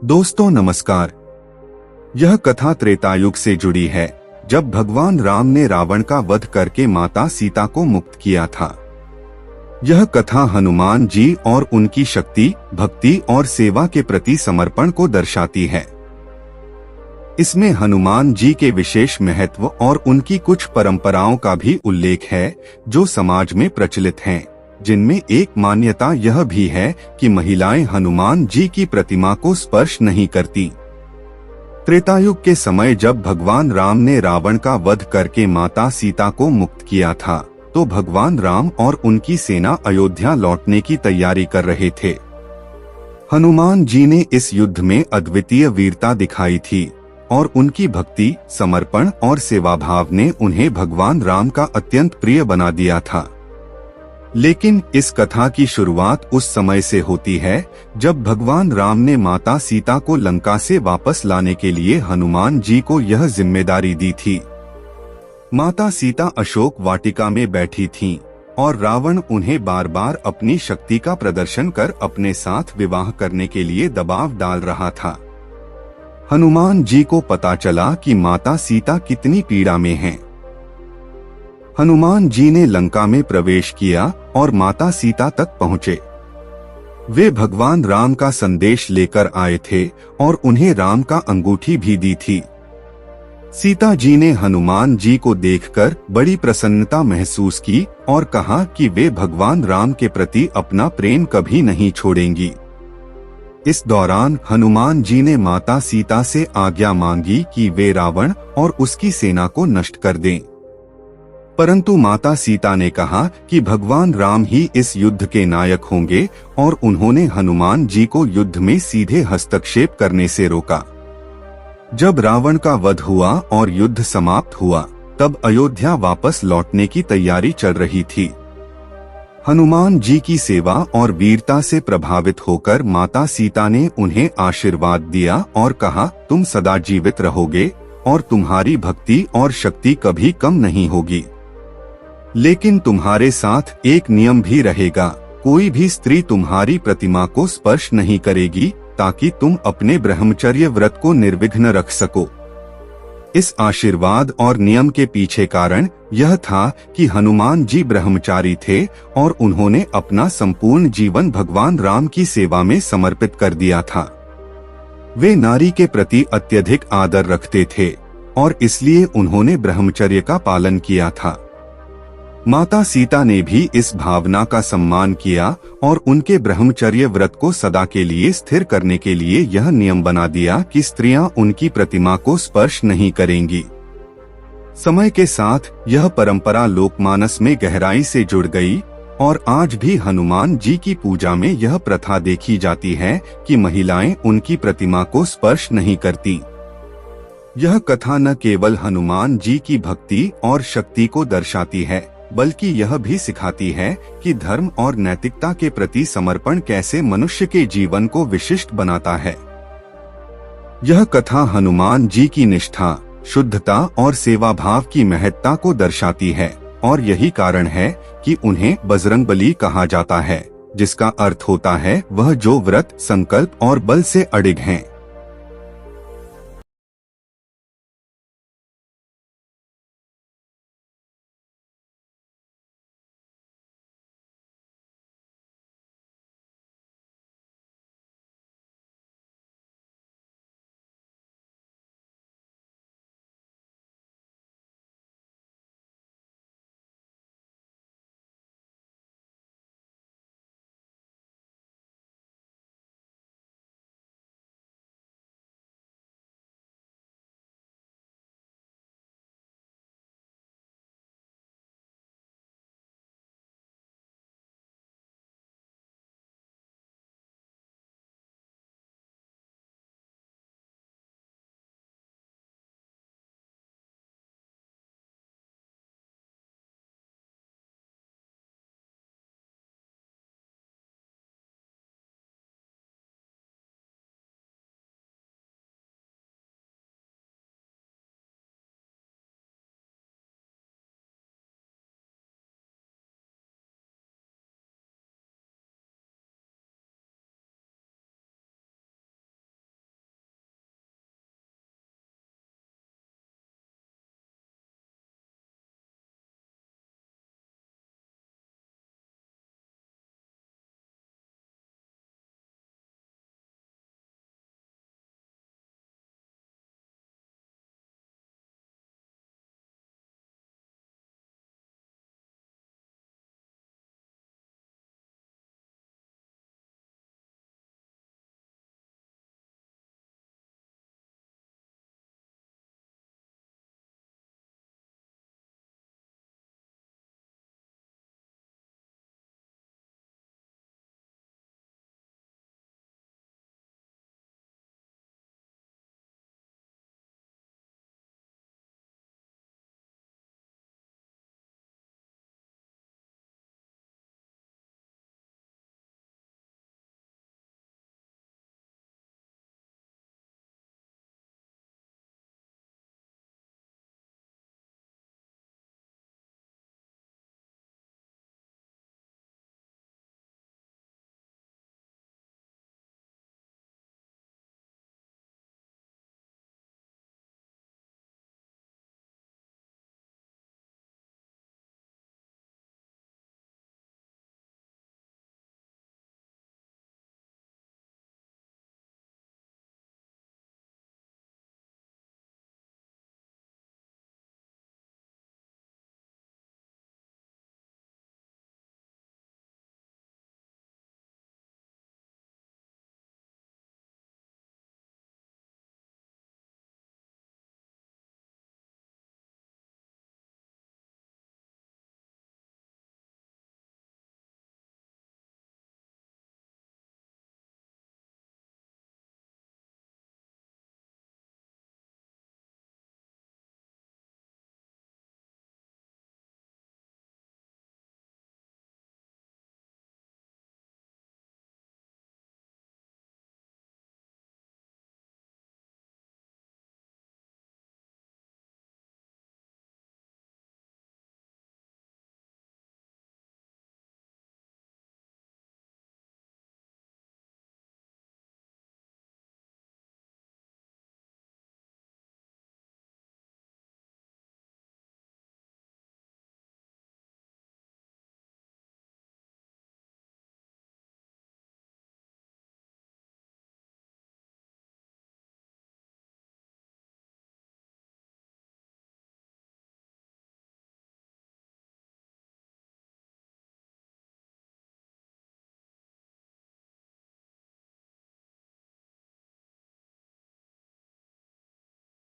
दोस्तों नमस्कार। यह कथा त्रेतायुग से जुड़ी है, जब भगवान राम ने रावण का वध करके माता सीता को मुक्त किया था। यह कथा हनुमान जी और उनकी शक्ति, भक्ति और सेवा के प्रति समर्पण को दर्शाती है। इसमें हनुमान जी के विशेष महत्व और उनकी कुछ परंपराओं का भी उल्लेख है जो समाज में प्रचलित हैं, जिनमें एक मान्यता यह भी है कि महिलाएं हनुमान जी की प्रतिमा को स्पर्श नहीं करती। त्रेतायुग के समय जब भगवान राम ने रावण का वध करके माता सीता को मुक्त किया था, तो भगवान राम और उनकी सेना अयोध्या लौटने की तैयारी कर रहे थे। हनुमान जी ने इस युद्ध में अद्वितीय वीरता दिखाई थी और उनकी भक्ति, समर्पण और सेवाभाव ने उन्हें भगवान राम का अत्यंत प्रिय बना दिया था। लेकिन इस कथा की शुरुआत उस समय से होती है जब भगवान राम ने माता सीता को लंका से वापस लाने के लिए हनुमान जी को यह जिम्मेदारी दी थी। माता सीता अशोक वाटिका में बैठी थीं और रावण उन्हें बार बार अपनी शक्ति का प्रदर्शन कर अपने साथ विवाह करने के लिए दबाव डाल रहा था। हनुमान जी को पता चला कि माता सीता कितनी पीड़ा में हैं। हनुमान जी ने लंका में प्रवेश किया और माता सीता तक पहुँचे। वे भगवान राम का संदेश लेकर आए थे और उन्हें राम का अंगूठी भी दी थी। सीता जी ने हनुमान जी को देखकर बड़ी प्रसन्नता महसूस की और कहा कि वे भगवान राम के प्रति अपना प्रेम कभी नहीं छोड़ेंगी। इस दौरान हनुमान जी ने माता सीता से आज्ञा मांगी कि वे रावण और उसकी सेना को नष्ट कर दें। परंतु माता सीता ने कहा कि भगवान राम ही इस युद्ध के नायक होंगे और उन्होंने हनुमान जी को युद्ध में सीधे हस्तक्षेप करने से रोका। जब रावण का वध हुआ और युद्ध समाप्त हुआ, तब अयोध्या वापस लौटने की तैयारी चल रही थी। हनुमान जी की सेवा और वीरता से प्रभावित होकर माता सीता ने उन्हें आशीर्वाद दिया और कहा, तुम सदा जीवित रहोगे और तुम्हारी भक्ति और शक्ति कभी कम नहीं होगी। लेकिन तुम्हारे साथ एक नियम भी रहेगा, कोई भी स्त्री तुम्हारी प्रतिमा को स्पर्श नहीं करेगी, ताकि तुम अपने ब्रह्मचर्य व्रत को निर्विघ्न रख सको। इस आशीर्वाद और नियम के पीछे कारण यह था कि हनुमान जी ब्रह्मचारी थे और उन्होंने अपना संपूर्ण जीवन भगवान राम की सेवा में समर्पित कर दिया था। वे नारी के प्रति अत्यधिक आदर रखते थे और इसलिए उन्होंने ब्रह्मचर्य का पालन किया था। माता सीता ने भी इस भावना का सम्मान किया और उनके ब्रह्मचर्य व्रत को सदा के लिए स्थिर करने के लिए यह नियम बना दिया कि स्त्रियां उनकी प्रतिमा को स्पर्श नहीं करेंगी। समय के साथ यह परंपरा लोकमानस में गहराई से जुड़ गई और आज भी हनुमान जी की पूजा में यह प्रथा देखी जाती है कि महिलाएं उनकी प्रतिमा को स्पर्श नहीं करती। यह कथा न केवल हनुमान जी की भक्ति और शक्ति को दर्शाती है, बल्कि यह भी सिखाती है कि धर्म और नैतिकता के प्रति समर्पण कैसे मनुष्य के जीवन को विशिष्ट बनाता है। यह कथा हनुमान जी की निष्ठा, शुद्धता और सेवाभाव की महत्ता को दर्शाती है और यही कारण है कि उन्हें बजरंगबली कहा जाता है, जिसका अर्थ होता है वह जो व्रत, संकल्प और बल से अडिग हैं।